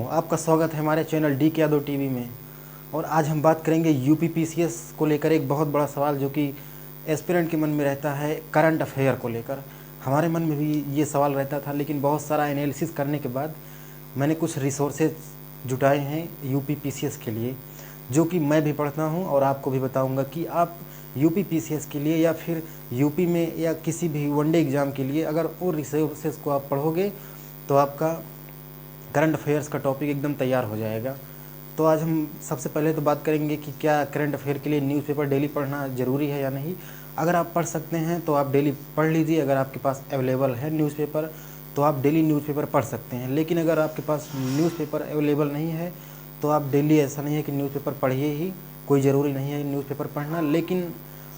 आपका स्वागत है हमारे चैनल डी के यादव टीवी में। और आज हम बात करेंगे यूपी पीसीएस को लेकर एक बहुत बड़ा सवाल जो कि एस्पिरेंट के मन में रहता है, करंट अफेयर को लेकर। हमारे मन में भी ये सवाल रहता था, लेकिन बहुत सारा एनालिसिस करने के बाद मैंने कुछ रिसोर्सेज जुटाए हैं यूपी पीसीएस के लिए, जो कि मैं भी पढ़ता हूँ और आपको भी बताऊँगा कि आप यूपी पीसीएस के लिए या फिर यूपी में या किसी भी वनडे एग्ज़ाम के लिए अगर वो रिसोर्सेज को आप पढ़ोगे तो आपका करंट अफेयर्स का टॉपिक एकदम तैयार हो जाएगा। तो आज हम सबसे पहले तो बात करेंगे कि क्या करंट अफेयर के लिए न्यूज़पेपर डेली पढ़ना ज़रूरी है या नहीं। अगर आप पढ़ सकते हैं तो आप डेली पढ़ लीजिए। अगर आपके पास अवेलेबल है न्यूज़पेपर तो आप डेली न्यूज़पेपर पढ़ सकते हैं। लेकिन अगर आपके पास न्यूज़पेपर अवेलेबल नहीं है तो आप डेली, ऐसा नहीं है कि न्यूज़पेपर पढ़िए ही, कोई ज़रूरी नहीं है न्यूज़पेपर पढ़ना। लेकिन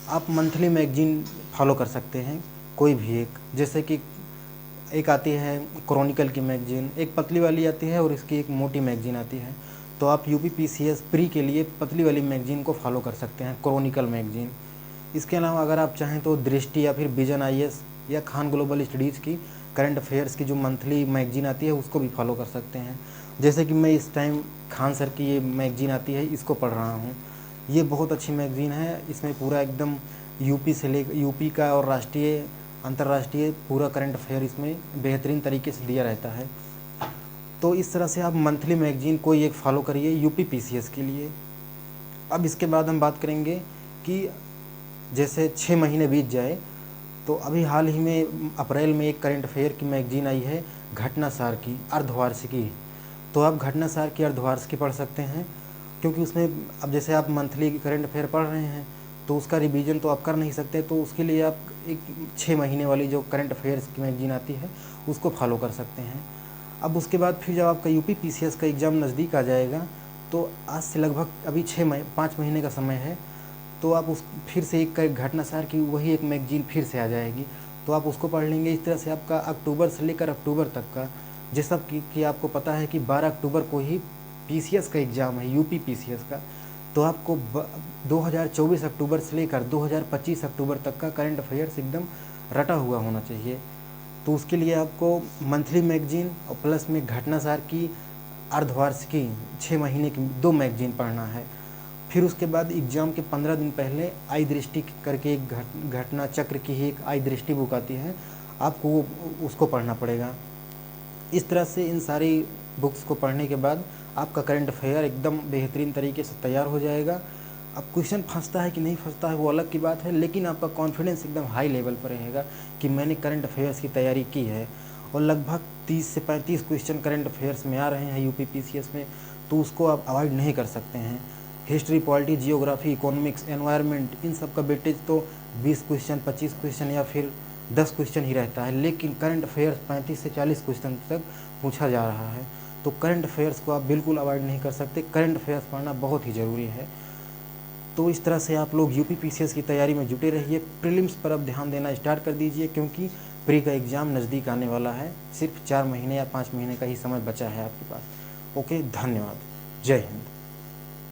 आप मंथली मैगजीन फॉलो कर सकते हैं, कोई भी एक। जैसे कि एक आती है क्रॉनिकल की मैगजीन, एक पतली वाली आती है और इसकी एक मोटी मैगजीन आती है। तो आप यूपी पीसीएस प्री के लिए पतली वाली मैगजीन को फॉलो कर सकते हैं, क्रॉनिकल मैगजीन। इसके अलावा अगर आप चाहें तो दृष्टि या फिर विजन आईएएस या खान ग्लोबल स्टडीज़ की करंट अफेयर्स की जो मंथली मैगजीन आती है उसको भी फॉलो कर सकते हैं। जैसे कि मैं इस टाइम खान सर की ये मैगजीन आती है, इसको पढ़ रहा हूँ। ये बहुत अच्छी मैगजीन है। इसमें पूरा एकदम यूपी से ले यूपी का और राष्ट्रीय अंतर्राष्ट्रीय पूरा करंट अफेयर इसमें बेहतरीन तरीके से दिया रहता है। तो इस तरह से आप मंथली मैगजीन कोई एक फॉलो करिए यूपी पीसीएस के लिए। अब इसके बाद हम बात करेंगे कि जैसे 6 महीने बीत जाए तो अभी हाल ही में अप्रैल में एक करंट अफेयर की मैगजीन आई है घटनासार की अर्धवार्षिकी। तो आप घटनासार की अर्धवार्षिकी पढ़ सकते हैं, क्योंकि उसमें अब जैसे आप मंथली करंट अफेयर पढ़ रहे हैं तो उसका रिवीजन तो आप कर नहीं सकते। तो उसके लिए आप एक 6 महीने वाली जो करंट अफेयर्स की मैगजीन आती है उसको फॉलो कर सकते हैं। अब उसके बाद फिर जब आपका यूपी पीसीएस का एग्ज़ाम नज़दीक आ जाएगा तो आज से लगभग अभी 5 महीने का समय है, तो आप उस फिर से एक घटनासार की वही एक मैगजीन फिर से आ जाएगी, तो आप उसको पढ़ लेंगे। इस तरह से आपका अक्टूबर से लेकर अक्टूबर तक का, जैसा कि आपको पता है कि 12 अक्टूबर को ही पीसीएस का एग्ज़ाम है, यूपी पीसीएस का। तो आपको 2024 अक्टूबर से लेकर 2025 अक्टूबर तक का करंट अफेयर्स एकदम रटा हुआ होना चाहिए। तो उसके लिए आपको मंथली मैगजीन और प्लस में घटनासार की अर्धवार्षिकी 6 महीने की 2 मैगजीन पढ़ना है। फिर उसके बाद एग्ज़ाम के 15 दिन पहले आई दृष्टि करके एक घटना चक्र की ही एक आई दृष्टि बुक आती है, आपको उसको पढ़ना पड़ेगा। इस तरह से इन सारी बुक्स को पढ़ने के बाद आपका करंट अफेयर एकदम बेहतरीन तरीके से तैयार हो जाएगा। अब क्वेश्चन फंसता है कि नहीं फंसता है वो अलग की बात है, लेकिन आपका कॉन्फिडेंस एकदम हाई लेवल पर रहेगा कि मैंने करंट अफेयर्स की तैयारी की है। और लगभग 30 से 35 क्वेश्चन करंट अफेयर्स में आ रहे हैं यूपी पीसीएस में, तो उसको आप अवॉइड नहीं कर सकते हैं। History, polity, geography, economics, environment, इन सब का वेटेज तो 20 क्वेश्चन, 25 क्वेश्चन या फिर 10 क्वेश्चन ही रहता है, लेकिन करंट अफेयर्स 35 से 40 क्वेश्चन तक पूछा जा रहा है। तो करंट अफेयर्स को आप बिल्कुल अवॉइड नहीं कर सकते। करंट अफेयर्स पढ़ना बहुत ही ज़रूरी है। तो इस तरह से आप लोग यूपी पीसीएस की तैयारी में जुटे रहिए। प्रीलिम्स पर अब ध्यान देना स्टार्ट कर दीजिए, क्योंकि प्री का एग्ज़ाम नज़दीक आने वाला है। सिर्फ 4 महीने या 5 महीने का ही समय बचा है आपके पास। ओके, धन्यवाद। जय हिंद।